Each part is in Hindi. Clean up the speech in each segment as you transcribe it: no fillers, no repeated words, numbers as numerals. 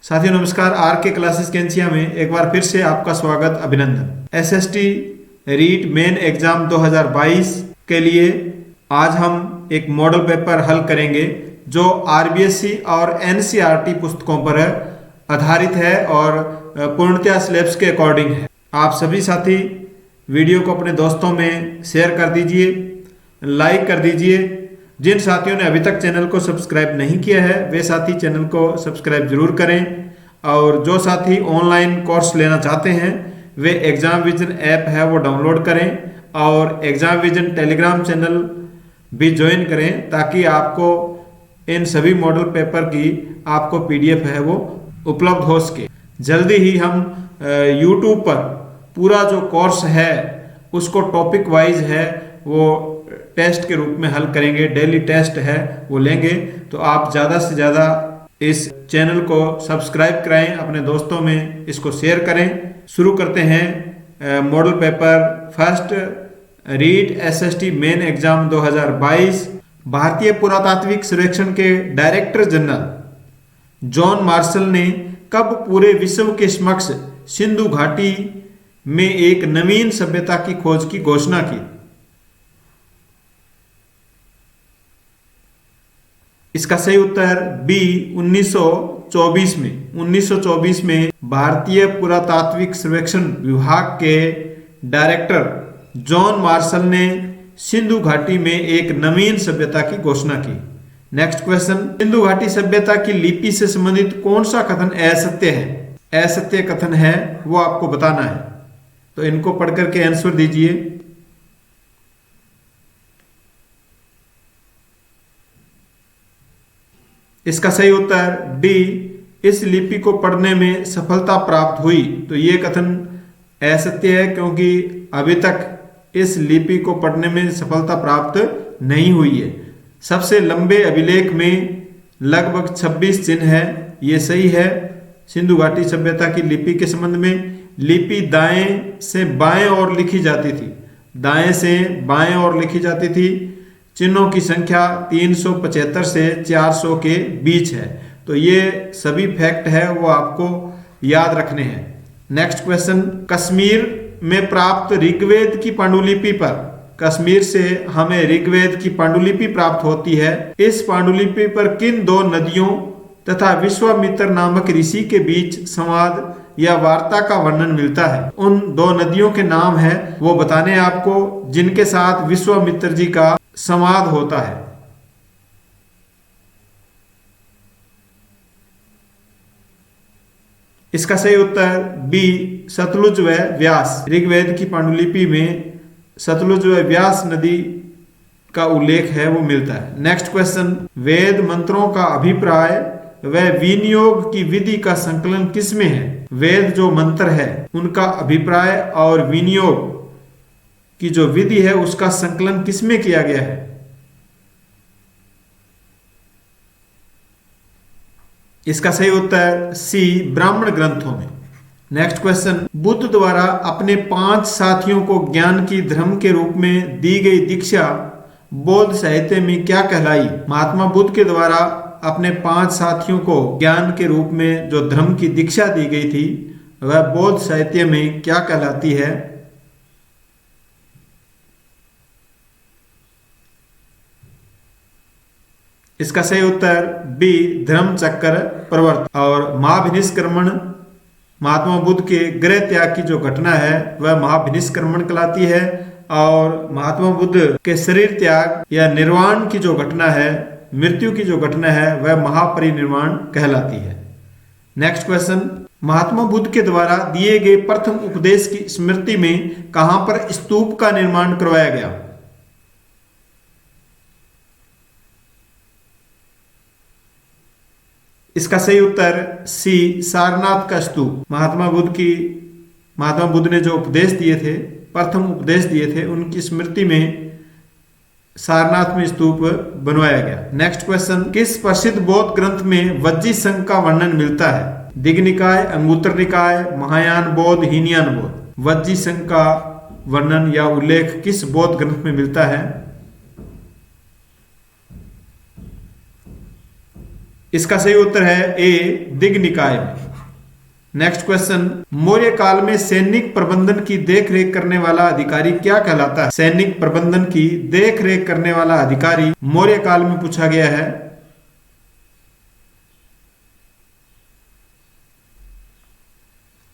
साथियों नमस्कार। आर के क्लासेस कैंसिया में एक बार फिर से आपका स्वागत, अभिनंदन। एसएसटी रीट मेन एग्जाम 2022 के लिए आज हम एक मॉडल पेपर हल करेंगे जो आरबीएससी और एनसीईआरटी पुस्तकों पर आधारित है और पूर्णतया सिलेबस के अकॉर्डिंग है। आप सभी साथी वीडियो को अपने दोस्तों में शेयर कर दीजिए, लाइक कर दीजिए। जिन साथियों ने अभी तक चैनल को सब्सक्राइब नहीं किया है वे साथी चैनल को सब्सक्राइब जरूर करें, और जो साथी ऑनलाइन कोर्स लेना चाहते हैं वे एग्जाम विजन ऐप है वो डाउनलोड करें और एग्जाम विजन टेलीग्राम चैनल भी ज्वाइन करें, ताकि आपको इन सभी मॉडल पेपर की आपको पीडीएफ है वो उपलब्ध हो सके। जल्दी ही हम यूट्यूब पर पूरा जो कोर्स है उसको टॉपिक वाइज है वो टेस्ट के रूप में हल करेंगे। डेली टेस्ट है वो लेंगे, तो आप ज़्यादा से ज़्यादा इस चैनल को सब्सक्राइब कराएं, अपने दोस्तों में इसको शेयर करें। शुरू करते हैं model paper first REET SST main exam 2022। भारतीय पुरातात्विक सर्वेक्षण के डायरेक्टर जनरल जॉन मार्शल ने कब पूरे विश्व के समक्ष सिंधु घाटी में एक नवीन सभ्यता की खोज की घोषणा की? इसका सही उत्तर बी 1924 में। 1924 में भारतीय पुरातात्विक सर्वेक्षण विभाग के डायरेक्टर जॉन मार्शल ने सिंधु घाटी में एक नवीन सभ्यता की घोषणा की। नेक्स्ट क्वेश्चन, सिंधु घाटी सभ्यता की लिपि से संबंधित कौन सा कथन असत्य है? असत्य कथन है वो आपको बताना है, तो इनको पढ़ करके आंसर दीजिए। इसका सही उत्तर डी, इस लिपि को पढ़ने में सफलता प्राप्त हुई। तो ये कथन असत्य है, क्योंकि अभी तक इस लिपि को पढ़ने में सफलता प्राप्त नहीं हुई है। सबसे लंबे अभिलेख में लगभग 26 चिन्ह है, ये सही है। सिंधु घाटी सभ्यता की लिपि के संबंध में लिपि दाएं से बाएं ओर लिखी जाती थी, दाएं से बाएं ओर लिखी जाती थी। चिन्हों की संख्या 375 से 400 के बीच है। तो ये सभी फैक्ट है वो आपको याद रखने हैं। नेक्स्ट क्वेश्चन, कश्मीर में प्राप्त ऋग्वेद की पांडुलिपि पर, कश्मीर से हमें ऋग्वेद की पांडुलिपि प्राप्त होती है। इस पांडुलिपि पर किन दो नदियों तथा विश्वामित्र नामक ऋषि के बीच संवाद या वार्ता का वर्णन मिलता है? उन दो नदियों के नाम है वो बताने आपको जिनके साथ विश्वामित्र जी का संवाद होता है। इसका सही उत्तर बी, सतलुज व व्यास। ऋग्वेद की पांडुलिपि में सतलुज व व्यास नदी का उल्लेख है वो मिलता है। नेक्स्ट क्वेश्चन, वेद मंत्रों का अभिप्राय व विनियोग की विधि का संकलन किसमें है? वेद जो मंत्र है उनका अभिप्राय और विनियोग की जो विधि है उसका संकलन किसमें किया गया है? इसका सही उत्तर सी, ब्राह्मण ग्रंथों में। नेक्स्ट क्वेश्चन, बुद्ध द्वारा अपने 5 साथियों को ज्ञान की धर्म के रूप में दी गई दीक्षा बौद्ध साहित्य में क्या कहलाई? महात्मा बुद्ध के द्वारा अपने 5 साथियों को ज्ञान के रूप में जो धर्म की दीक्षा दी गई थी वह बौद्ध साहित्य में क्या कहलाती है? इसका सही उत्तर बी, धर्म चक्र प्रवर्तन। और महाभिनिष्क्रमण, महात्मा बुद्ध के गृह त्याग की जो घटना है वह महाभिनिष्क्रमण कहलाती है, और महात्मा बुद्ध के शरीर त्याग या निर्वाण की जो घटना है, मृत्यु की जो घटना है वह महापरिनिर्वाण कहलाती है। नेक्स्ट क्वेश्चन, महात्मा बुद्ध के द्वारा दिए गए प्रथम उपदेश की स्मृति में कहां पर स्तूप का निर्माण करवाया गया? इसका सही उत्तर सी, सारनाथ का स्तूप। महात्मा बुद्ध ने जो उपदेश दिए थे, प्रथम उपदेश दिए थे, उनकी स्मृति में सारनाथ में स्तूप बनवाया गया। नेक्स्ट क्वेश्चन, किस प्रसिद्ध बौद्ध ग्रंथ में वज्जी संघ का वर्णन मिलता है? दिग्निकाय, अंगुत्तर निकाय, महायान बौद्ध, हीनयान बौद्ध। वज्जी संघ का वर्णन या उल्लेख किस बौद्ध ग्रंथ में मिलता है? इसका सही उत्तर है ए, दिग्निकाय में। नेक्स्ट क्वेश्चन, मौर्य काल में सैनिक प्रबंधन की देखरेख करने वाला अधिकारी क्या कहलाता है? सैनिक प्रबंधन की देखरेख करने वाला अधिकारी मौर्य काल में पूछा गया है।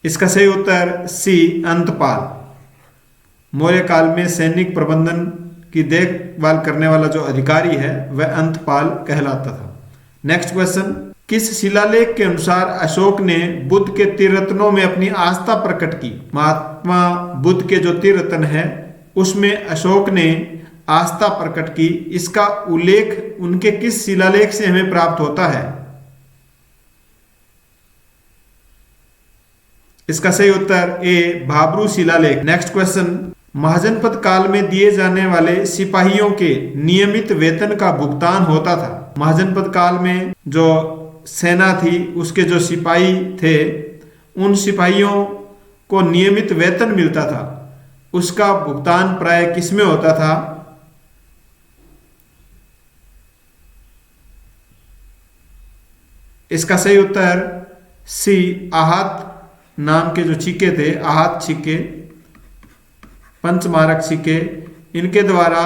इसका सही उत्तर सी, अंतपाल। मौर्य काल में सैनिक प्रबंधन की देखभाल करने वाला जो अधिकारी है वह अंतपाल कहलाता था। नेक्स्ट क्वेश्चन, किस शिलालेख के अनुसार अशोक ने बुद्ध के तीर्थनों में अपनी आस्था प्रकट की? महात्मा बुद्ध के जो तीर्थन है उसमें अशोक ने आस्था प्रकट की। इसका उल्लेख उनके किस शिलालेख से हमें प्राप्त होता है? इसका सही उत्तर ए, भाब्रू शिलालेख। नेक्स्ट क्वेश्चन, महाजनपद काल में दिए जाने वाले सिपाहियों के नियमित वेतन का भुगतान होता था। महाजनपद काल में जो सेना थी उसके जो सिपाही थे उन सिपाहियों को नियमित वेतन मिलता था, उसका भुगतान प्राय किसमें होता था? इसका सही उत्तर सी, आहत नाम के जो सिक्के थे, आहत सिक्के, पंचमारक सिक्के, इनके द्वारा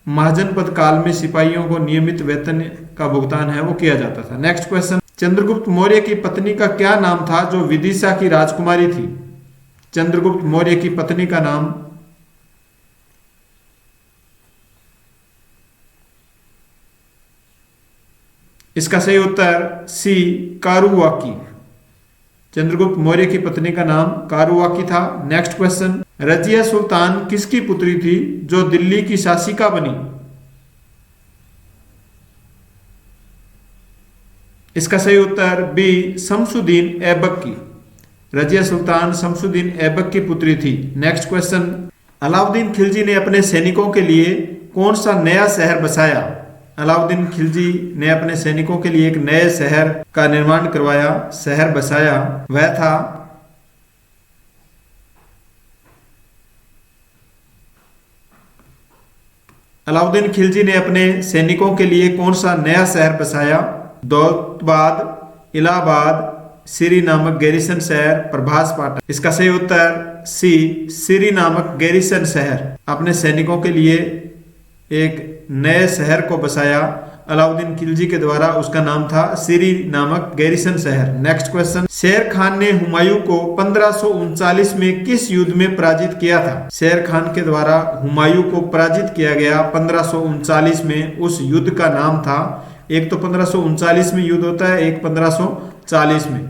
महाजनपद काल में सिपाहियों को नियमित वेतन का भुगतान है वो किया जाता था। नेक्स्ट क्वेश्चन, चंद्रगुप्त मौर्य की पत्नी का क्या नाम था जो विदिशा की राजकुमारी थी? चंद्रगुप्त मौर्य की पत्नी का नाम, इसका सही उत्तर सी, कारुवाकी। चंद्रगुप्त मौर्य की पत्नी का नाम कारुवाकी था। नेक्स्ट क्वेश्चन, रजिया सुल्तान किसकी पुत्री थी जो दिल्ली की शासिका बनी? इसका सही उत्तर बी, शमसुद्दीन ऐबक की। रजिया सुल्तान शमसुद्दीन ऐबक की पुत्री थी। नेक्स्ट क्वेश्चन, अलाउद्दीन खिलजी ने अपने सैनिकों के लिए कौन सा नया शहर बसाया? अलाउद्दीन खिलजी ने अपने सैनिकों के लिए एक नए शहर का निर्माण करवाया, शहर बसाया, वह था अलाउद्दीन खिलजी ने अपने सैनिकों के लिए कौन सा नया शहर बसाया? दौलताबाद, इलाहाबाद, सिरी नामक गैरिसन शहर, प्रभास पाटन। इसका सही उत्तर सी, सिरी नामक गैरिसन शहर। अपने सैनिकों के लिए एक नए शहर को बसाया अलाउद्दीन खिलजी के द्वारा, उसका नाम था सिरी नामक गैरिसन शहर। नेक्स्ट क्वेश्चन, शेर खान ने हुमायूं को 1539 में किस युद्ध में पराजित किया था? शेर खान के द्वारा हुमायूं को पराजित किया गया 1539 में, उस युद्ध का नाम था, एक तो 1539 में युद्ध होता है, एक 1540 में,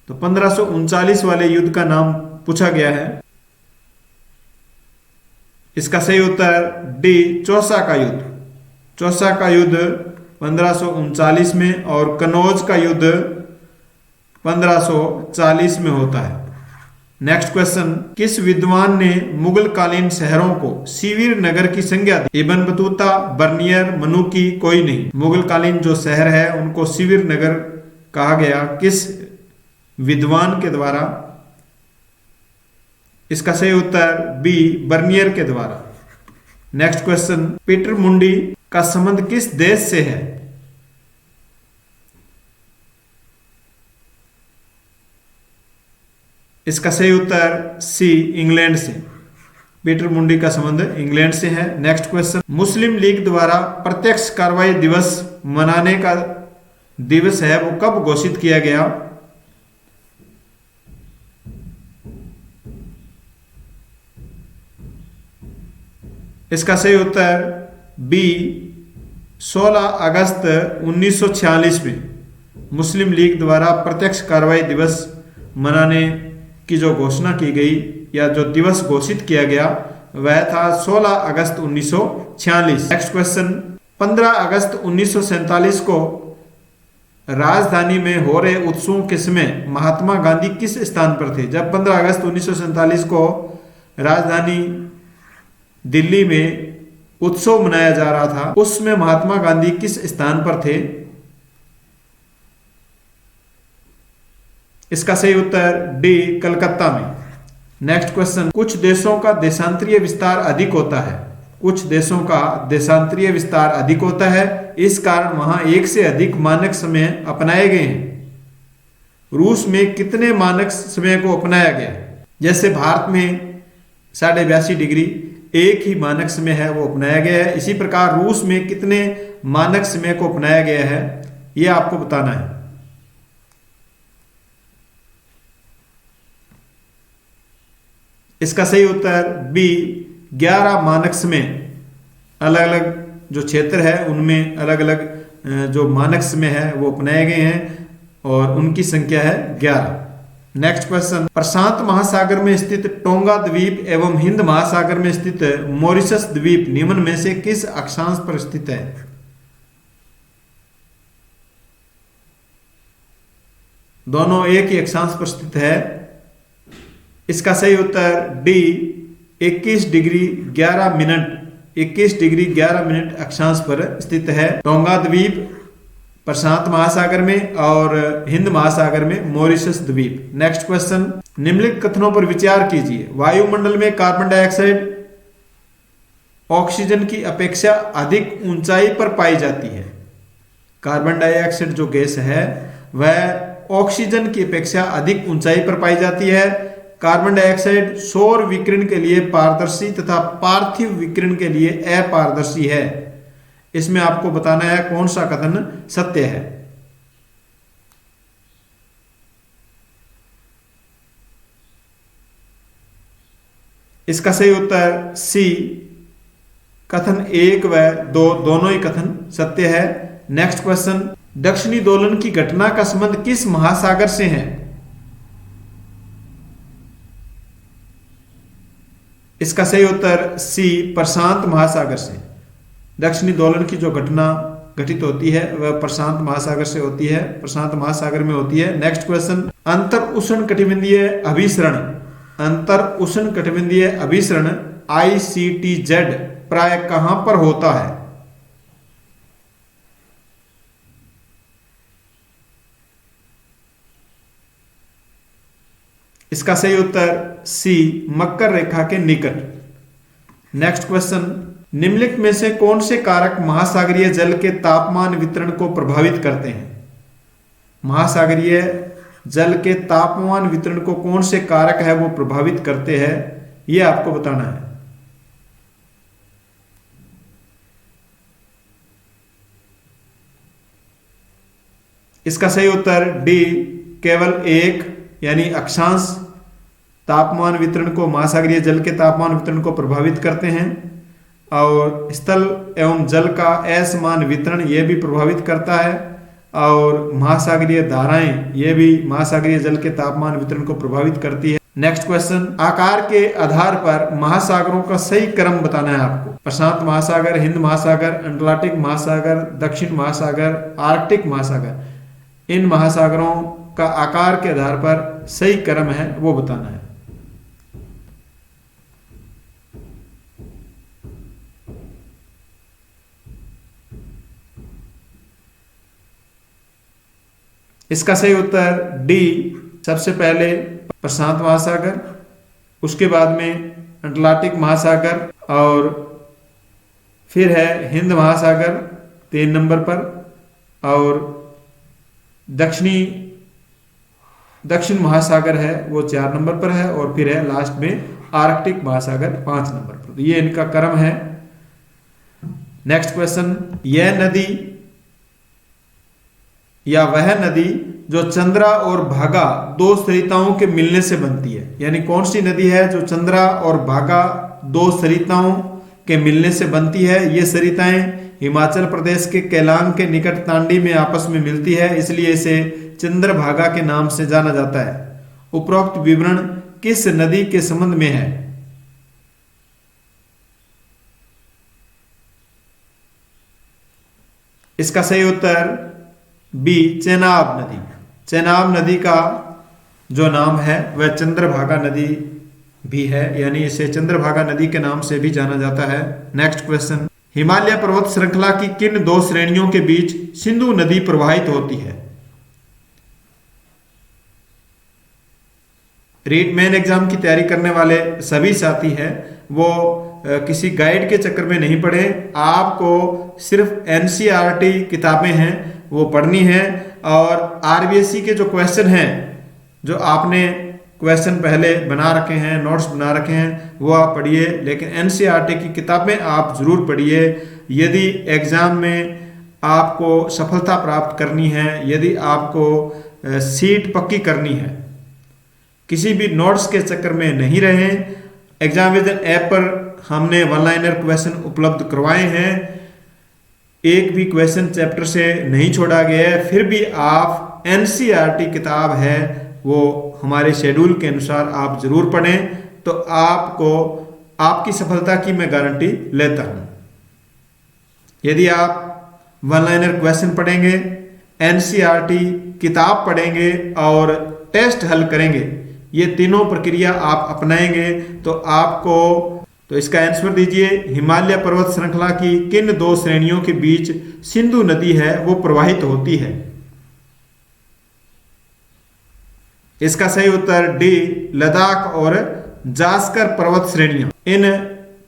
तो 1539 वाले युद्ध का नाम पूछा गया है। इसका सही उत्तर डी, चौसा का युद्ध। चौसा का युद्ध 1539 में और कनौज का युद्ध 1540 में होता है। नेक्स्ट क्वेश्चन, किस विद्वान ने मुगल कालीन शहरों को सीवीर नगर की संज्ञा दी? इब्न बतूता, बर्नियर, मनुकी, कोई नहीं। मुगल कालीन जो शहर है उनको सीवीर नगर कहा गया, किस विद्वान के द्वारा? इसका सही उत्तर बी, बर्नियर के द्वारा। नेक्स्ट क्वेश्चन, पीटर मुंडी का संबंध किस देश से है? इसका सही उत्तर सी, इंग्लैंड से। पीटर मुंडी का संबंध इंग्लैंड से है। नेक्स्ट क्वेश्चन, मुस्लिम लीग द्वारा प्रत्यक्ष कार्रवाई दिवस मनाने का दिवस है वो कब घोषित किया गया? इसका सही उत्तर बी, 16 अगस्त 1946 में मुस्लिम लीग द्वारा प्रत्यक्ष कार्रवाई दिवस मनाने की जो घोषणा की गई या जो दिवस घोषित किया गया वह था 16 अगस्त 1946। नेक्स्ट क्वेश्चन, 15 अगस्त 1947 को राजधानी में हो रहे उत्सवों के समय महात्मा गांधी किस स्थान पर थे? जब 15 अगस्त 1947 को राजधानी दिल्ली में उत्सव मनाया जा रहा था, उसमें महात्मा गांधी किस स्थान पर थे? इसका सही उत्तर डी, कलकत्ता में। नेक्स्ट क्वेश्चन, कुछ देशों का देशांतरीय विस्तार अधिक होता है। कुछ देशों का देशांतरीय विस्तार अधिक होता है इस कारण वहां एक से अधिक मानक समय अपनाए गए हैं। रूस में कितने मानक समय को अपनाया गया? जैसे भारत में 82.5 डिग्री एक ही मानक समय है वो अपनाया गया है, इसी प्रकार रूस में कितने मानक समय को अपनाया गया है ये आपको बताना है। इसका सही उत्तर बी 11 मानक समय। अलग अलग जो क्षेत्र है उनमें अलग अलग जो मानक समय है वो अपनाए गए हैं और उनकी संख्या है 11। नेक्स्ट क्वेश्चन, प्रशांत महासागर में स्थित टोंगा द्वीप एवं हिंद महासागर में स्थित मॉरिशस द्वीप निम्न में से किस अक्षांश पर स्थित है? दोनों एक ही अक्षांश पर स्थित है। इसका सही उत्तर D 21 degree 11 minute 21 degree 11 minute अक्षांश पर स्थित है। टोंगा द्वीप प्रशांत महासागर में और हिंद महासागर में मॉरिशस द्वीप। नेक्स्ट क्वेश्चन, निम्नलिखित कथनों पर विचार कीजिए। वायुमंडल में कार्बन डाइऑक्साइड ऑक्सीजन की अपेक्षा अधिक ऊंचाई पर पाई जाती है। कार्बन डाइऑक्साइड जो गैस है वह ऑक्सीजन की अपेक्षा अधिक ऊंचाई पर पाई जाती है। कार्बन डाइऑक्साइड सौर विकिरण के लिए पारदर्शी तथा पार्थिव विकिरण के लिए अपारदर्शी है। इसमें आपको बताना है कौन सा कथन सत्य है। इसका सही उत्तर सी कथन 1 व 2 दोनों ही कथन सत्य है। नेक्स्ट क्वेश्चन, दक्षिणी दोलन की घटना का संबंध किस महासागर से है? इसका सही उत्तर सी प्रशांत महासागर से। दक्षिणी दोलन की जो घटना घटित होती है वह प्रशांत महासागर से होती है, प्रशांत महासागर में होती है। नेक्स्ट क्वेश्चन, अंतर उष्ण कटिबंधीय अभिसरण ICTZ प्राय कहां पर होता है? इसका सही उत्तर सी मकर रेखा के निकट। नेक्स्ट क्वेश्चन, निम्नलिखित में से कौन से कारक महासागरीय जल के तापमान वितरण को प्रभावित करते हैं? महासागरीय जल के तापमान वितरण को कौन से कारक है वो प्रभावित करते हैं ये आपको बताना है। इसका सही उत्तर डी केवल एक यानी अक्षांश तापमान वितरण को, महासागरीय जल के तापमान वितरण को प्रभावित करते हैं और स्थल एवं जल का असमान वितरण यह भी प्रभावित करता है और महासागरीय धाराएं ये भी महासागरीय जल के तापमान वितरण को प्रभावित करती है। नेक्स्ट क्वेश्चन, आकार के आधार पर महासागरों का सही क्रम बताना है आपको। प्रशांत महासागर, हिंद महासागर, अटलांटिक महासागर, दक्षिण महासागर, आर्कटिक महासागर, इन महासागरों का आकार के आधार पर सही क्रम है वो बताना है। इसका सही उत्तर डी सबसे पहले प्रशांत महासागर, उसके बाद में अटलांटिक महासागर और फिर है हिंद महासागर 3 नंबर पर और दक्षिण महासागर है वो 4 नंबर पर है और फिर है लास्ट में आर्कटिक महासागर 5 नंबर पर। तो ये इनका क्रम है। नेक्स्ट क्वेश्चन, यह नदी या वह नदी जो चंद्रा और भागा 2 सरिताओं के मिलने से बनती है, यानी कौन सी नदी है जो चंद्रा और भागा 2 सरिताओं के मिलने से बनती है? ये सरिताएं हिमाचल प्रदेश के केलांग के निकट तांडी में आपस में मिलती है, इसलिए इसे चंद्रभागा के नाम से जाना जाता है। उपरोक्त विवरण किस नदी के संबंध में है? इसका सही उत्तर बी चेनाब नदी। चेनाब नदी का जो नाम है वह चंद्रभागा नदी भी है, यानी इसे चंद्रभागा नदी के नाम से भी जाना जाता है। नेक्स्ट क्वेश्चन, हिमालय पर्वत श्रृंखला की किन 2 श्रेणियों के बीच सिंधु नदी प्रवाहित होती है? रीट मेन एग्जाम की तैयारी करने वाले सभी साथी हैं वो किसी गाइड के चक्कर में नहीं पड़े, आपको सिर्फ एनसीईआरटी किताबें हैं वो पढ़नी है और आरबीएससी के जो क्वेश्चन हैं, जो आपने क्वेश्चन पहले बना रखे हैं, नोट्स बना रखे हैं, वो आप पढ़िए, लेकिन एनसीईआरटी की किताबें आप जरूर पढ़िए। यदि एग्जाम में आपको सफलता प्राप्त करनी है, यदि आपको सीट पक्की करनी है, किसी भी नोट्स के चक्कर में नहीं रहें। एग्जामिनेशन ऐप पर हमने वन लाइनर क्वेश्चन उपलब्ध करवाए हैं, एक भी क्वेश्चन चैप्टर से नहीं छोड़ा गया है, फिर भी आप एनसीईआरटी किताब है वो हमारे शेड्यूल के अनुसार आप जरूर पढ़ें, तो आपको आपकी सफलता की मैं गारंटी लेता हूं। यदि आप वन लाइनर क्वेश्चन पढ़ेंगे, एनसीईआरटी किताब पढ़ेंगे और टेस्ट हल करेंगे, ये तीनों प्रक्रिया आप अपनाएंगे तो इसका आंसर दीजिए। हिमालय पर्वत श्रृंखला की किन दो श्रेणियों के बीच सिंधु नदी है वो प्रवाहित होती है? इसका सही उत्तर डी, लद्दाख और जास्कर पर्वत श्रेणियां। इन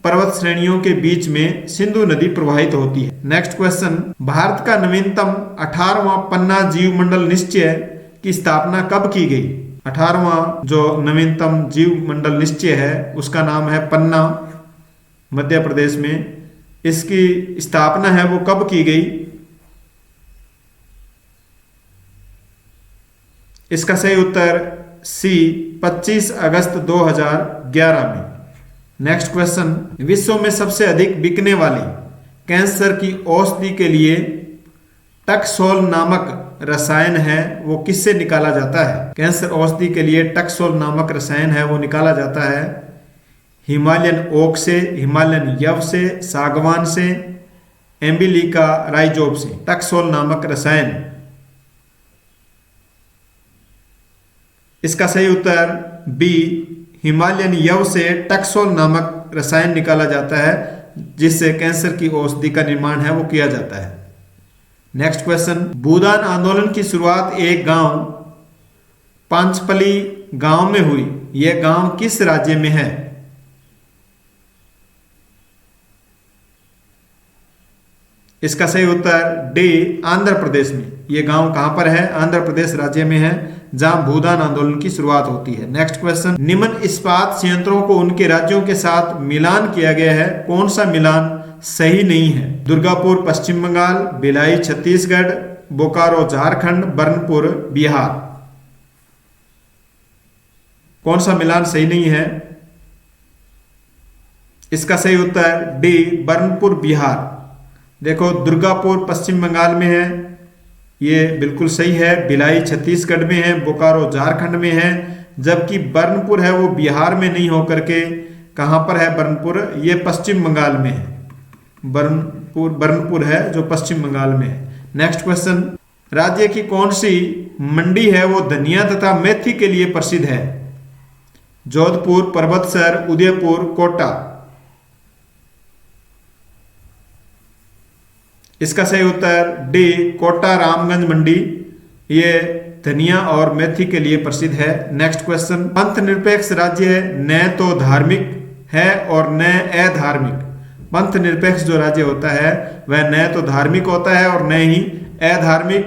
पर्वत श्रेणियों के बीच में सिंधु नदी प्रवाहित होती है। नेक्स्ट क्वेश्चन, भारत का नवीनतम 18वां पन्ना जीव मंडल निश्चय की स्थापना कब की गई? 18वां जो नवीनतम जीव मंडल निश्चय है उसका नाम है पन्ना, मध्य प्रदेश में। इसकी स्थापना है वो कब की गई? इसका सही उत्तर सी, 25 अगस्त 2011 में। नेक्स्ट क्वेश्चन, विश्व में सबसे अधिक बिकने वाली कैंसर की औषधि के लिए टक्सोल नामक रसायन है वो किससे निकाला जाता है? कैंसर औषधि के लिए टक्सोल नामक रसायन है वो निकाला जाता है हिमालयन ओक से, हिमालयन यव से, सागवान से, एम्बिलिका राइजोब से। टक्सोल नामक रसायन, इसका सही उत्तर बी, हिमालयन यव से टक्सोल नामक रसायन निकाला जाता है जिससे कैंसर की औषधि का निर्माण है वो किया जाता है। नेक्स्ट क्वेश्चन, भूदान आंदोलन की शुरुआत एक गांव पांचपली गांव में हुई, यह गांव किस राज्य में है? इसका सही उत्तर डी, आंध्र प्रदेश में। यह गांव कहां पर है? आंध्र प्रदेश राज्य में है जहां भूदान आंदोलन की शुरुआत होती है। नेक्स्ट क्वेश्चन, निम्न इस्पात संयंत्रों को उनके राज्यों के साथ मिलान किया गया है, कौन सा मिलान सही नहीं है? दुर्गापुर पश्चिम बंगाल, भिलाई छत्तीसगढ़, बोकारो झारखंड, बर्नपुर बिहार। कौन सा मिलान सही नहीं है? इसका सही उत्तर डी, बर्नपुर बिहार। देखो, दुर्गापुर पश्चिम बंगाल में है, ये बिल्कुल सही है। भिलाई छत्तीसगढ़ में है, बोकारो झारखंड में है, जबकि बर्नपुर है वो बिहार में नहीं होकर के कहां पर है? बर्नपुर, ये पश्चिम बंगाल में है। बर्नपुर है जो पश्चिम बंगाल में है। नेक्स्ट क्वेश्चन, राज्य की कौन सी मंडी है वो धनिया तथा मेथी के लिए प्रसिद्ध है? जोधपुर, पर्वतसर, उदयपुर, कोटा। इसका सही उत्तर डी, कोटा रामगंज मंडी, ये धनिया और मेथी के लिए प्रसिद्ध है। नेक्स्ट क्वेश्चन, पंथ निरपेक्ष राज्य न तो धार्मिक है और न अधार्मिक। पंथ निरपेक्ष जो राज्य होता है वह न तो धार्मिक होता है और न ही अधार्मिक,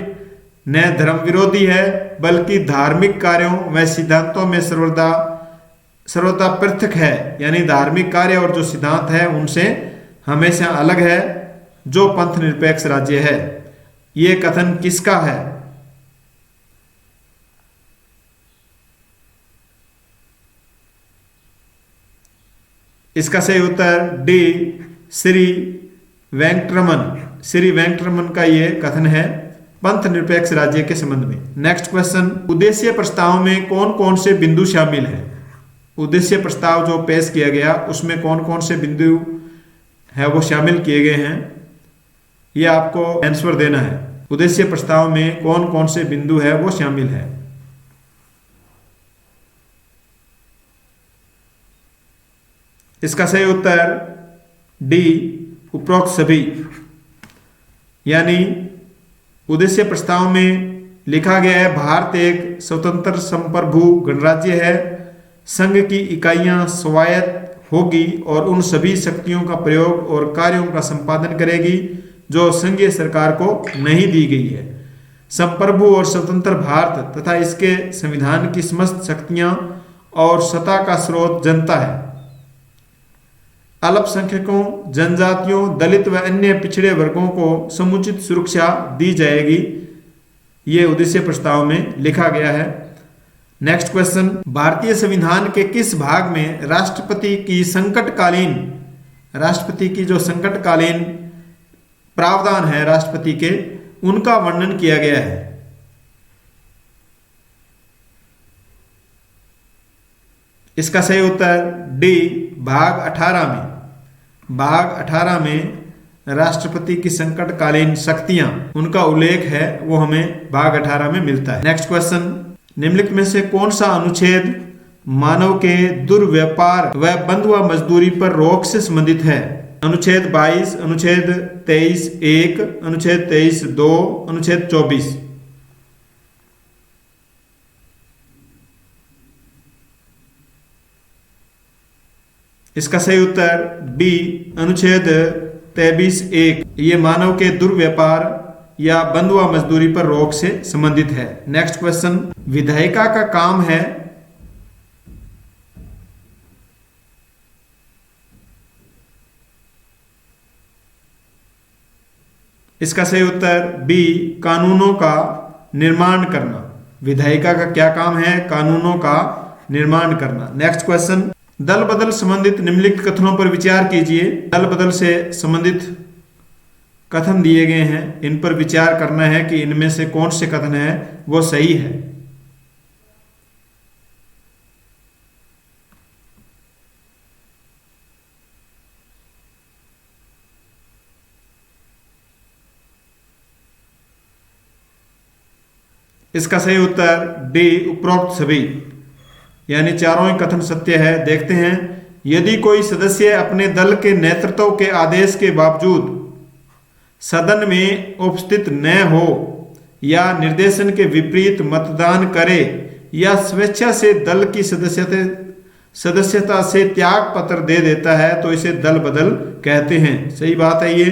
न धर्म विरोधी है, बल्कि धार्मिक कार्यों व सिद्धांतों में सर्वदा पृथक है, यानी धार्मिक कार्य और जो सिद्धांत है उनसे हमेशा अलग है जो पंथ निरपेक्ष राज्य है। ये कथन किसका है? इसका सही उत्तर डी, श्री वेंकटरमन का ये कथन है पंथ निरपेक्ष राज्य के संबंध में। नेक्स्ट क्वेश्चन, उद्देश्य प्रस्ताव में कौन कौन से बिंदु शामिल है? उद्देश्य प्रस्ताव जो पेश किया गया उसमें कौन कौन से बिंदु है वो शामिल किए गए हैं, ये आपको आंसर देना है। उद्देश्य प्रस्ताव में कौन कौन से बिंदु है वो शामिल है? इसका सही उत्तर डी, उपरोक्त सभी। यानी उद्देश्य प्रस्ताव में लिखा गया है भारत एक स्वतंत्र संप्रभु गणराज्य है, संघ की इकाइयां स्वायत्त होगी और उन सभी शक्तियों का प्रयोग और कार्यों का संपादन करेगी जो संघीय सरकार को नहीं दी गई है। संप्रभु और स्वतंत्र भारत तथा इसके संविधान की समस्त शक्तियां और सत्ता का स्रोत जनता है। अल्पसंख्यकों, जनजातियों, दलित व अन्य पिछड़े वर्गों को समुचित सुरक्षा दी जाएगी। ये उद्देश्य प्रस्ताव में लिखा गया है। नेक्स्ट क्वेश्चन, भारतीय संविधान के किस भाग में राष्ट्रपति की जो संकटकालीन प्रावधान है राष्ट्रपति के, उनका वर्णन किया गया है? इसका सही उत्तर डी, भाग 18 में। भाग 18 में राष्ट्रपति की संकटकालीन शक्तियां, उनका उल्लेख है, वो हमें भाग 18 में मिलता है। नेक्स्ट क्वेश्चन, निम्नलिखित में से कौन सा अनुच्छेद मानव के दुर्व्यापार व बंधुआ मजदूरी पर रोक से संबंधित है? अनुच्छेद 22, अनुच्छेद 23(1), अनुच्छेद 23(2), अनुच्छेद 24। इसका सही उत्तर बी, अनुच्छेद 23(1). ये मानव के दुर्व्यापार या बंधुआ मजदूरी पर रोक से संबंधित है। नेक्स्ट क्वेश्चन, विधायिका का काम है? इसका सही उत्तर बी, कानूनों का निर्माण करना। विधायिका का क्या काम है? कानूनों का निर्माण करना। नेक्स्ट क्वेश्चन, दल बदल संबंधित निम्नलिखित कथनों पर विचार कीजिए। दल बदल से संबंधित कथन दिए गए हैं, इन पर विचार करना है कि इनमें से कौन से कथन है वो सही है। इसका सही उत्तर डी, उपरोक्त सभी, यानी चारों ही कथन सत्य है। देखते हैं, यदि कोई सदस्य अपने दल के नेतृत्व के आदेश के बावजूद सदन में उपस्थित न हो या निर्देशन के विपरीत मतदान करे या स्वेच्छा से दल की सदस्यता से त्याग पत्र दे देता है तो इसे दल बदल कहते हैं। सही बात है। ये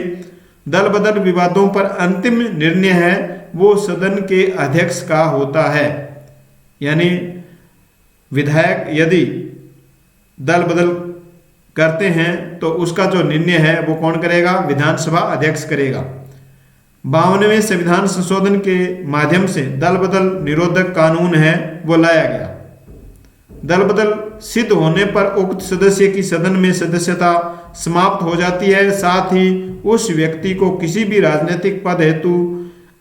दल बदल विवादों पर अंतिम निर्णय है वो सदन के अध्यक्ष का होता है, यानी विधायक यदि दल बदल करते हैं तो उसका जो निर्णय है वो कौन करेगा? विधानसभा अध्यक्ष करेगा। 52वें संविधान संशोधन के माध्यम से दल बदल निरोधक कानून है वो लाया गया। दल बदल सिद्ध होने पर उक्त सदस्य की सदन में सदस्यता समाप्त हो जाती है, साथ ही उस व्यक्ति को किसी भी राजनीतिक पद हेतु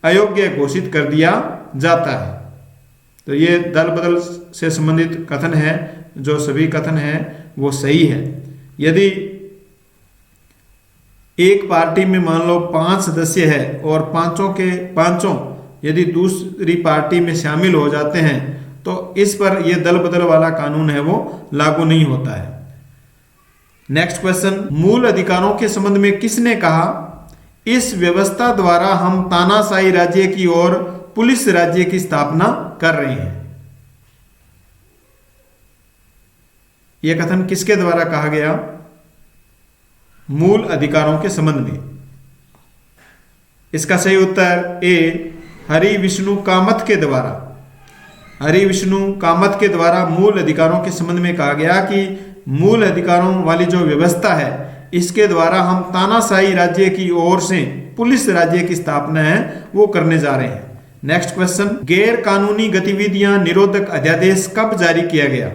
अयोग्य घोषित कर दिया जाता है। तो ये दल बदल से संबंधित कथन है, जो सभी कथन है वो सही है। यदि एक पार्टी में मान लो 5 सदस्य है और पांचों के पांचों यदि दूसरी पार्टी में शामिल हो जाते हैं तो इस पर यह दल बदल वाला कानून है वो लागू नहीं होता है। नेक्स्ट क्वेश्चन, मूल अधिकारों के संबंध में किसने कहा इस व्यवस्था द्वारा हम तानाशाही राज्य की ओर पुलिस राज्य की स्थापना कर रहे हैं? यह कथन किसके द्वारा कहा गया? मूल अधिकारों के संबंध में। इसका सही उत्तर ए, हरि विष्णु कामत के द्वारा। हरि विष्णु कामत के द्वारा मूल अधिकारों के संबंध में कहा गया कि मूल अधिकारों वाली जो व्यवस्था है इसके द्वारा हम तानाशाही राज्य की ओर से पुलिस राज्य की स्थापना है वो करने जा रहे हैं। नेक्स्ट क्वेश्चन, गैर कानूनी गतिविधियां निरोधक अध्यादेश कब जारी किया गया?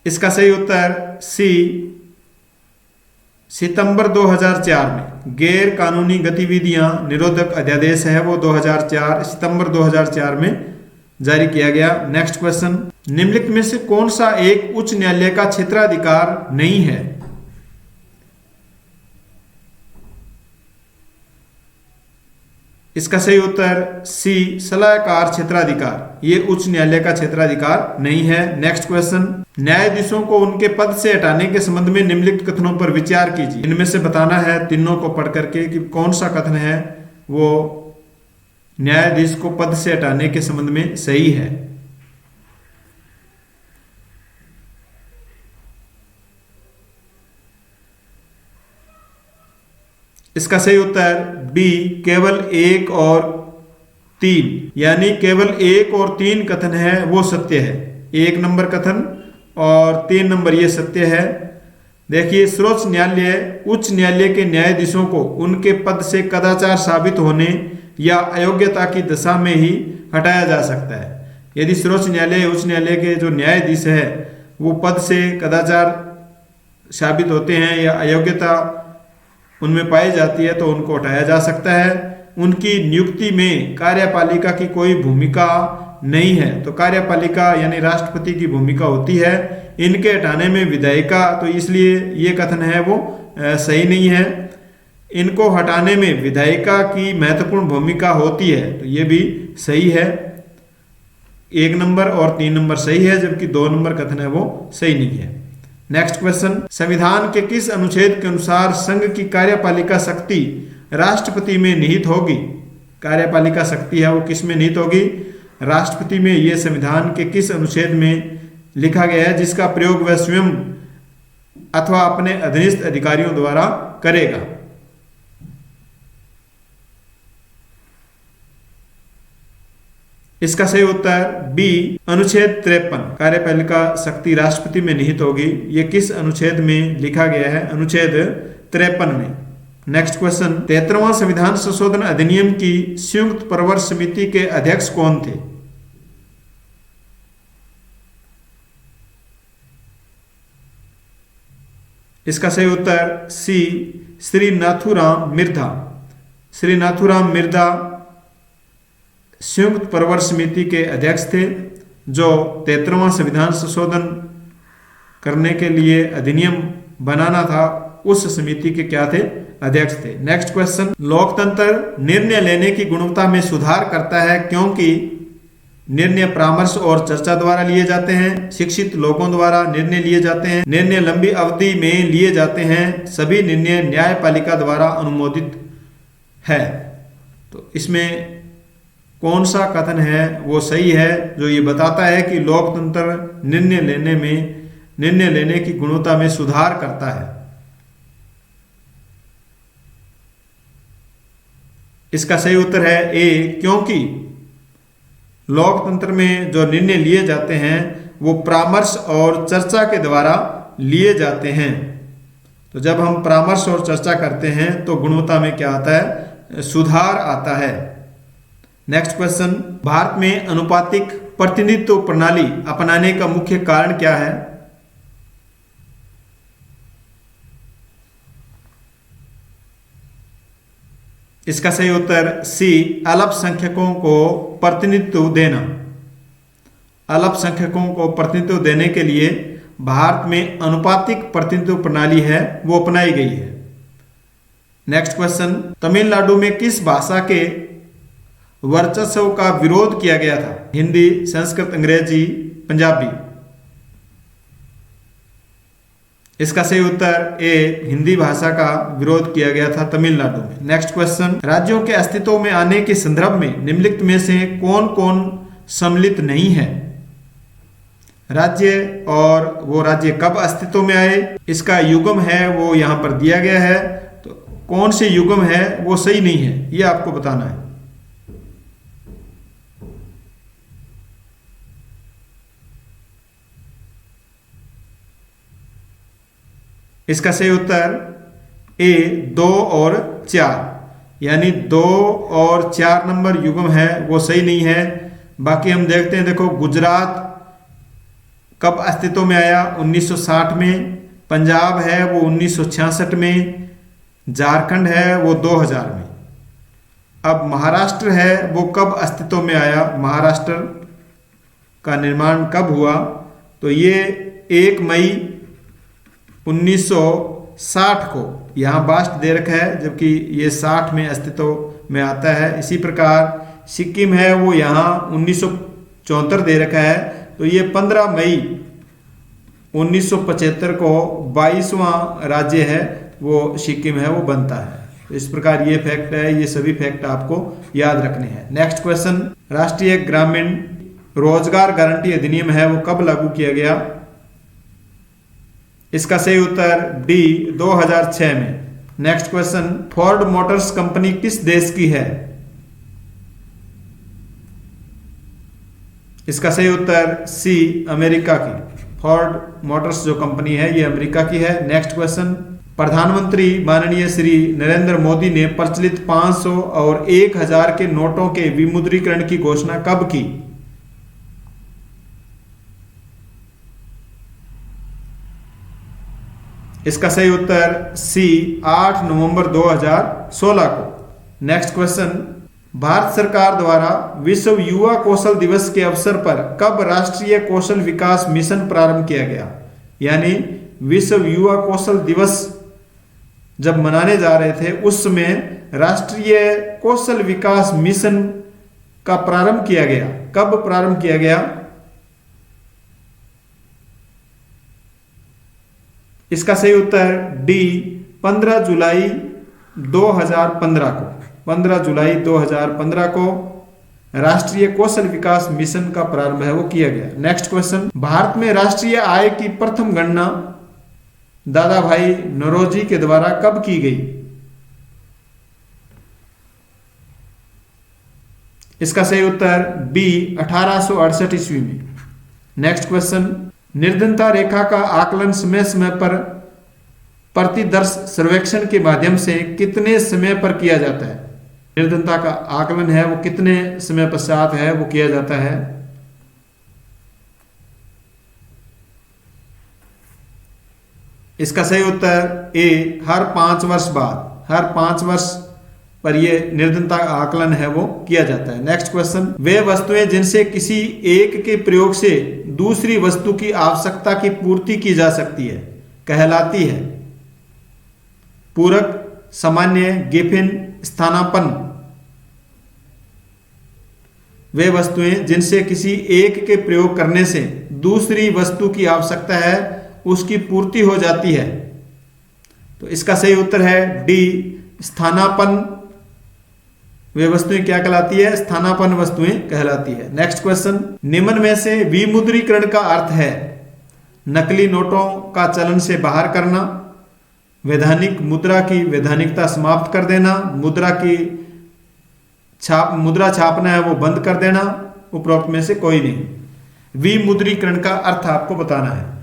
इसका सही उत्तर सी, सितंबर 2004 में। गैर कानूनी गतिविधियां निरोधक अध्यादेश है वो 2004 सितंबर 2004 में जारी किया गया। नेक्स्ट क्वेश्चन, निम्नलिखित में से कौन सा एक उच्च न्यायालय का क्षेत्राधिकार नहीं है? इसका सही उत्तर सी, सलाहकार क्षेत्राधिकार। ये उच्च न्यायालय का क्षेत्राधिकार नहीं है। नेक्स्ट क्वेश्चन, न्यायाधीशों को उनके पद से हटाने के संबंध में निम्नलिखित कथनों पर विचार कीजिए। इनमें से बताना है तीनों को पढ़ करके कि कौन सा कथन है वो न्यायाधीश को पद से हटाने के संबंध में सही है। इसका सही उत्तर बी केवल 1 और 3, यानी केवल 1 और 3 कथन है वो सत्य है। 1 नंबर कथन और 3 नंबर ये सत्य है। देखिए, सर्वोच्च न्यायालय उच्च न्यायालय के न्यायाधीशों को उनके पद से कदाचार साबित होने या अयोग्यता की दशा में ही हटाया जा सकता है। यदि सर्वोच्च न्यायालय उच्च न्यायालय के जो न्यायाधीश है वो पद से कदाचार साबित होते हैं या अयोग्यता उनमें पाई जाती है तो उनको हटाया जा सकता है। उनकी नियुक्ति में कार्यपालिका की कोई भूमिका नहीं है, तो कार्यपालिका यानी राष्ट्रपति की भूमिका होती है। इनके हटाने में विधायिका, तो इसलिए ये कथन है वो सही नहीं है। इनको हटाने में विधायिका की महत्वपूर्ण भूमिका होती है, तो ये भी सही है। 1 नंबर और 3 नंबर सही है, जबकि 2 नंबर कथन है वो सही नहीं है। नेक्स्ट क्वेश्चन, संविधान के किस अनुच्छेद के अनुसार संघ की कार्यपालिका शक्ति राष्ट्रपति में निहित होगी? कार्यपालिका शक्ति है वो किस में निहित होगी? राष्ट्रपति में। ये संविधान के किस अनुच्छेद में लिखा गया है जिसका प्रयोग वह स्वयं अथवा अपने अधीनस्थ अधिकारियों द्वारा करेगा? इसका सही उत्तर बी अनुच्छेद 53, कार्यपालिका शक्ति राष्ट्रपति में निहित होगी। ये किस अनुच्छेद में लिखा गया है? अनुच्छेद 53 में। नेक्स्ट क्वेश्चन, 73वां संविधान संशोधन अधिनियम की संयुक्त प्रवर समिति के अध्यक्ष कौन थे? इसका सही उत्तर सी श्री नाथूराम मिर्धा। श्री नाथूराम मिर्धा संयुक्त प्रवर समिति के अध्यक्ष थे, जो 73वां संविधान संशोधन करने के लिए अधिनियम बनाना था, उस समिति के क्या थे? अध्यक्ष थे। नेक्स्ट क्वेश्चन, लोकतंत्र निर्णय लेने की गुणवत्ता में सुधार करता है क्योंकि निर्णय परामर्श और चर्चा द्वारा लिए जाते हैं, शिक्षित लोगों द्वारा निर्णय लिए जाते हैं, निर्णय लंबी अवधि में लिए जाते हैं, सभी निर्णय न्यायपालिका द्वारा अनुमोदित है। तो इसमें कौन सा कथन है वो सही है, जो ये बताता है कि लोकतंत्र निर्णय लेने की गुणवत्ता में सुधार करता है? इसका सही उत्तर है ए, क्योंकि लोकतंत्र में जो निर्णय लिए जाते हैं वो परामर्श और चर्चा के द्वारा लिए जाते हैं। तो जब हम परामर्श और चर्चा करते हैं तो गुणवत्ता में क्या आता है? सुधार आता है। नेक्स्ट क्वेश्चन, भारत में अनुपातिक प्रतिनिधित्व प्रणाली अपनाने का मुख्य कारण क्या है? इसका सही उत्तर सी अल्पसंख्यकों को प्रतिनिधित्व देना। अल्पसंख्यकों को प्रतिनिधित्व देने के लिए भारत में अनुपातिक प्रतिनिधित्व प्रणाली है वो अपनाई गई है। नेक्स्ट क्वेश्चन, तमिलनाडु में किस भाषा के वर्चस्व का विरोध किया गया था? हिंदी, संस्कृत, अंग्रेजी, पंजाबी। इसका सही उत्तर ए हिंदी भाषा का विरोध किया गया था तमिलनाडु में। नेक्स्ट क्वेश्चन, राज्यों के अस्तित्व में आने के संदर्भ में निम्नलिखित में से कौन कौन सम्मिलित नहीं है? राज्य और वो राज्य कब अस्तित्व में आए, इसका युग्म है वो यहां पर दिया गया है। तो कौन से युग्म है वो सही नहीं है, ये आपको बताना है। इसका सही उत्तर ए 2 और 4, यानी 2 और 4 नंबर युग्म है वो सही नहीं है। बाकी हम देखते हैं, देखो गुजरात कब अस्तित्व में आया? 1960 में। पंजाब है वो 1966 में। झारखंड है वो 2000 में। अब महाराष्ट्र है वो कब अस्तित्व में आया? महाराष्ट्र का निर्माण कब हुआ? तो ये 1 मई 1960 को यहाँ बास्ट दे रखा है, जबकि ये 60 में अस्तित्व में आता है। इसी प्रकार सिक्किम है वो यहाँ 1974 दे रखा है, तो ये 15 मई 1975 को 22वां राज्य है वो सिक्किम है वो बनता है। तो इस प्रकार ये फैक्ट है, ये सभी फैक्ट आपको याद रखने हैं। नेक्स्ट क्वेश्चन, राष्ट्रीय ग्रामीण रोजगार गारंटी अधिनियम है वो कब लागू किया गया? इसका सही उत्तर डी 2006 में। Next question, Ford Motors company किस देश की है? इसका सही उत्तर सी, अमेरिका की। फोर्ड मोटर्स जो कंपनी है ये अमेरिका की है। नेक्स्ट क्वेश्चन, प्रधानमंत्री माननीय श्री नरेंद्र मोदी ने प्रचलित 500 और 1000 के नोटों के विमुद्रीकरण की घोषणा कब की? इसका सही उत्तर सी, 8 नवंबर 2016 को। नेक्स्ट क्वेश्चन, भारत सरकार द्वारा विश्व युवा कौशल दिवस के अवसर पर कब राष्ट्रीय कौशल विकास मिशन प्रारंभ किया गया? यानी विश्व युवा कौशल दिवस जब मनाने जा रहे थे उस समय राष्ट्रीय कौशल विकास मिशन का प्रारंभ किया गया। कब प्रारंभ किया गया? इसका सही उत्तर डी, 15 जुलाई 2015 को। 15 जुलाई 2015 को राष्ट्रीय कौशल विकास मिशन का प्रारंभ है वो किया गया। नेक्स्ट क्वेश्चन, भारत में राष्ट्रीय आय की प्रथम गणना दादा भाई नौरोजी के द्वारा कब की गई? इसका सही उत्तर बी, 1868 ईस्वी में। नेक्स्ट क्वेश्चन, निर्धनता रेखा का आकलन समय समय पर प्रतिदर्श सर्वेक्षण के माध्यम से कितने समय पर किया जाता है? निर्धनता का आकलन है वो कितने समय पश्चात है वो किया जाता है? इसका सही उत्तर ए, हर 5 वर्ष बाद। हर 5 वर्ष पर यह निर्धनता का आकलन है वो किया जाता है। नेक्स्ट क्वेश्चन, वे वस्तुएं जिनसे किसी एक के प्रयोग से दूसरी वस्तु की आवश्यकता की पूर्ति की जा सकती है कहलाती है? पूरक, सामान्य, गिफिन, स्थानापन्न। वे वस्तुएं जिनसे किसी एक के प्रयोग करने से दूसरी वस्तु की आवश्यकता है उसकी पूर्ति हो जाती है। तो इसका सही उत्तर है डी, स्थानापन्न। वे वस्तुएं क्या कहलाती है? स्थानापन्न वस्तुएं कहलाती है। नेक्स्ट क्वेश्चन, निम्न में से विमुद्रीकरण का अर्थ है नकली नोटों का चलन से बाहर करना, वैधानिक मुद्रा की वैधानिकता समाप्त कर देना, मुद्रा छापना है वो बंद कर देना, उपरोक्त में से कोई नहीं। विमुद्रीकरण का अर्थ आपको बताना है।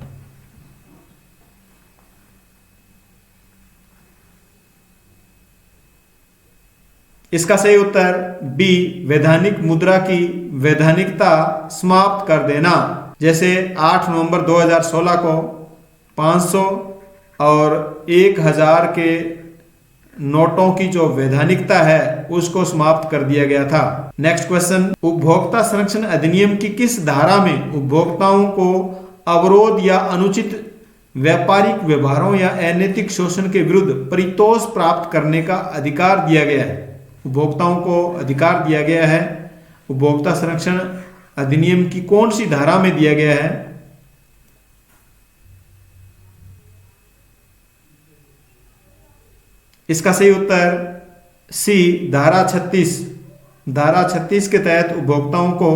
इसका सही उत्तर बी, वैधानिक मुद्रा की वैधानिकता समाप्त कर देना। जैसे 8 नवंबर 2016 को 500 और 1000 के नोटों की जो वैधानिकता है उसको समाप्त कर दिया गया था। नेक्स्ट क्वेश्चन, उपभोक्ता संरक्षण अधिनियम की किस धारा में उपभोक्ताओं को अवरोध या अनुचित व्यापारिक व्यवहारों या अनैतिक शोषण के विरुद्ध परितोष प्राप्त करने का अधिकार दिया गया है? उपभोक्ताओं को अधिकार दिया गया है उपभोक्ता संरक्षण अधिनियम की कौन सी धारा में दिया गया है? इसका सही उत्तर सी, धारा 36। धारा 36 के तहत उपभोक्ताओं को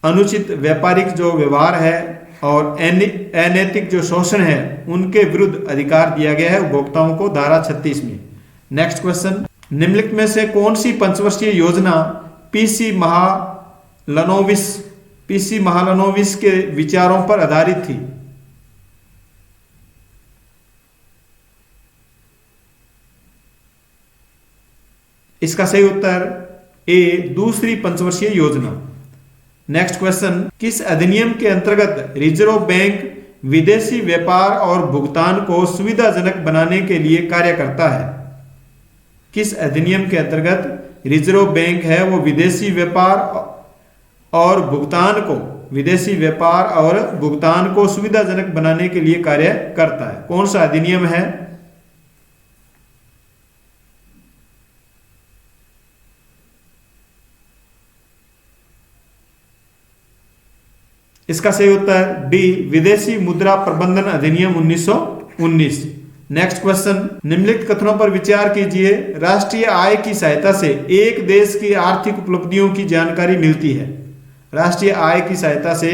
अनुचित व्यापारिक जो व्यवहार है और अनैतिक जो शोषण है उनके विरुद्ध अधिकार दिया गया है उपभोक्ताओं को धारा 36 में। नेक्स्ट क्वेश्चन, निम्नलिखित में से कौन सी पंचवर्षीय योजना पीसी महालनोबिस के विचारों पर आधारित थी? इसका सही उत्तर ए, दूसरी पंचवर्षीय योजना। नेक्स्ट क्वेश्चन, किस अधिनियम के अंतर्गत रिजर्व बैंक विदेशी व्यापार और भुगतान को सुविधाजनक बनाने के लिए कार्य करता है? किस अधिनियम के अंतर्गत रिजर्व बैंक है वो विदेशी व्यापार और भुगतान को सुविधाजनक बनाने के लिए कार्य करता है? कौन सा अधिनियम है? इसका सही उत्तर डी, विदेशी मुद्रा प्रबंधन अधिनियम 1919। नेक्स्ट क्वेश्चन, निम्नलिखित कथनों पर विचार कीजिए। राष्ट्रीय आय की सहायता से एक देश की आर्थिक उपलब्धियों की जानकारी मिलती है। राष्ट्रीय आय की सहायता से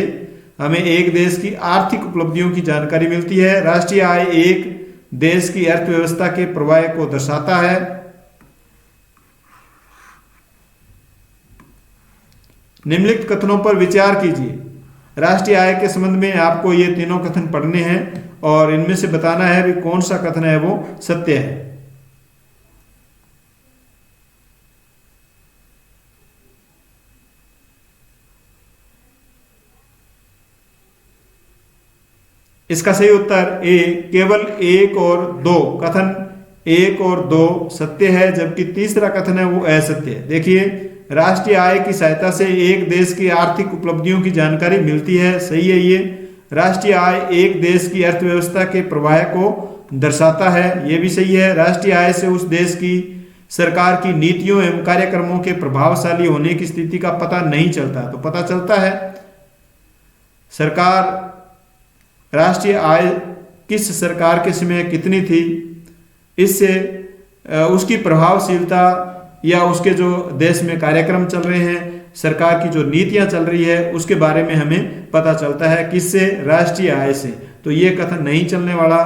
हमें एक देश की आर्थिक उपलब्धियों की जानकारी मिलती है। राष्ट्रीय आय एक देश की अर्थव्यवस्था के प्रवाह को दर्शाता है। निम्नलिखित कथनों पर विचार कीजिए। राष्ट्रीय आय के संबंध में आपको ये तीनों कथन पढ़ने हैं और इनमें से बताना है भी कौन सा कथन है वो सत्य है। इसका सही उत्तर ए, केवल एक और दो कथन, एक और दो सत्य है, जबकि तीसरा कथन है वो असत्य है। देखिए, राष्ट्रीय आय की सहायता से एक देश की आर्थिक उपलब्धियों की जानकारी मिलती है, सही है ये। राष्ट्रीय आय एक देश की अर्थव्यवस्था के प्रवाह को दर्शाता है, ये भी सही है। राष्ट्रीय आय से उस देश की सरकार की नीतियों एवं कार्यक्रमों के प्रभावशाली होने की स्थिति का पता नहीं चलता, तो पता चलता है सरकार, राष्ट्रीय आय किस सरकार के समय कितनी थी, इससे उसकी प्रभावशीलता या उसके जो देश में कार्यक्रम चल रहे हैं, सरकार की जो नीतियां चल रही है, उसके बारे में हमें पता चलता है। किससे? राष्ट्रीय आय से। तो ये कथन नहीं चलने वाला,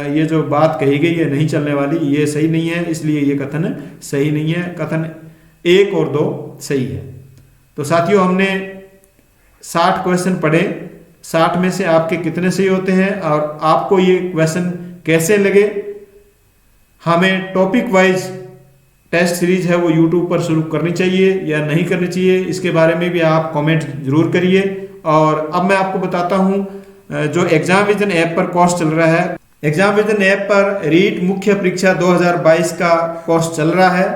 ये जो बात कही गई है नहीं चलने वाली, ये सही नहीं है, इसलिए ये कथन सही नहीं है। कथन एक और दो सही है। तो साथियों, हमने 60 क्वेश्चन पढ़े, 60 में से आपके कितने सही होते हैं और आपको ये क्वेश्चन कैसे लगे? हमें टॉपिक वाइज टेस्ट सीरीज है वो यूट्यूब पर शुरू करनी चाहिए या नहीं करनी चाहिए, इसके बारे में भी आप कमेंट जरूर करिए। और अब मैं आपको बताता हूं जो एग्जाम विजन ऐप पर कोर्स चल रहा है। एग्जाम विजन ऐप पर रीट मुख्य परीक्षा 2022 का कोर्स चल रहा है।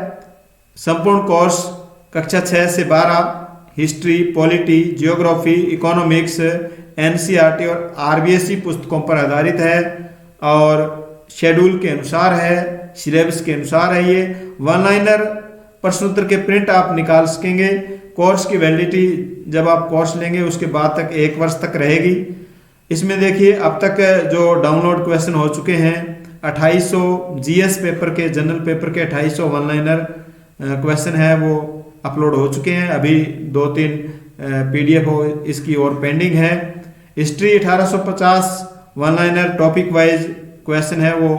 संपूर्ण कोर्स कक्षा 6 से 12 history, polity, geography, economics, NCERT और आरबीएसई पुस्तकों पर आधारित है और शेड्यूल के अनुसार है, सिलेबस के अनुसार है। ये वन लाइनर प्रश्नोत्तर के प्रिंट आप निकाल सकेंगे। कोर्स की वैलिडिटी जब आप कोर्स लेंगे उसके बाद तक 1 वर्ष तक रहेगी। इसमें देखिए, अब तक जो डाउनलोड क्वेश्चन हो चुके हैं 2800 जीएस पेपर के, जनरल पेपर के 2800 वन लाइनर क्वेश्चन है वो अपलोड हो चुके हैं। अभी 2-3 पीडीएफ इसकी और पेंडिंग है। History 1850 one liner topic wise question है वो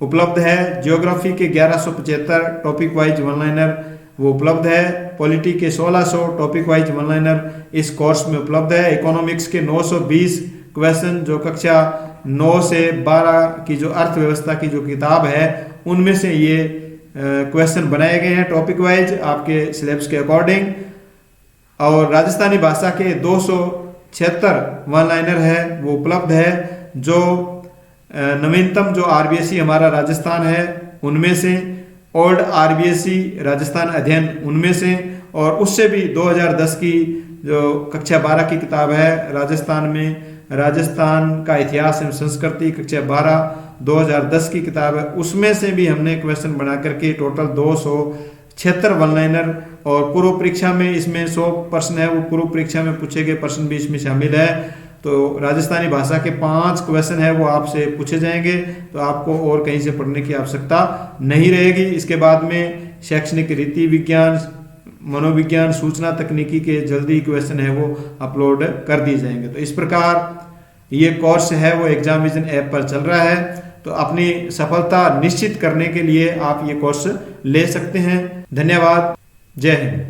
उपलब्ध है। ज्योग्राफी के 1175 टॉपिक वाइज वन लाइनर वो उपलब्ध है। पॉलिटी के 1600 टॉपिक वाइज वन लाइनर इस कोर्स में उपलब्ध है। इकोनॉमिक्स के 920 क्वेश्चन जो कक्षा 9 से 12 की जो अर्थव्यवस्था की जो किताब है उनमें से ये क्वेश्चन बनाए गए हैं टॉपिक वाइज आपके सिलेबस के अकॉर्डिंग। और राजस्थानी भाषा के 276 वन लाइनर है वो उपलब्ध है। जो नवीनतम जो आरबीएसई हमारा राजस्थान है उनमें से, ओल्ड आरबीएसई राजस्थान अध्ययन उनमें से, और उससे भी 2010 की जो कक्षा 12 की किताब है राजस्थान में, राजस्थान का इतिहास एवं संस्कृति कक्षा 12 2010 की किताब है, उसमें से भी हमने क्वेश्चन बना करके टोटल 276 वन लाइनर। और पूर्व परीक्षा में इसमें 100 प्रश्न है वो पूर्व परीक्षा में पूछे गए प्रश्न भी इसमें शामिल है। तो राजस्थानी भाषा के 5 क्वेश्चन है वो आपसे पूछे जाएंगे, तो आपको और कहीं से पढ़ने की आवश्यकता नहीं रहेगी। इसके बाद में शैक्षणिक रीति विज्ञान, मनोविज्ञान, सूचना तकनीकी के जल्दी क्वेश्चन है वो अपलोड कर दिए जाएंगे। तो इस प्रकार ये कोर्स है वो एग्जाम विजन ऐप पर चल रहा है। तो अपनी सफलता निश्चित करने के लिए आप ये कोर्स ले सकते हैं। धन्यवाद। जय हिंद।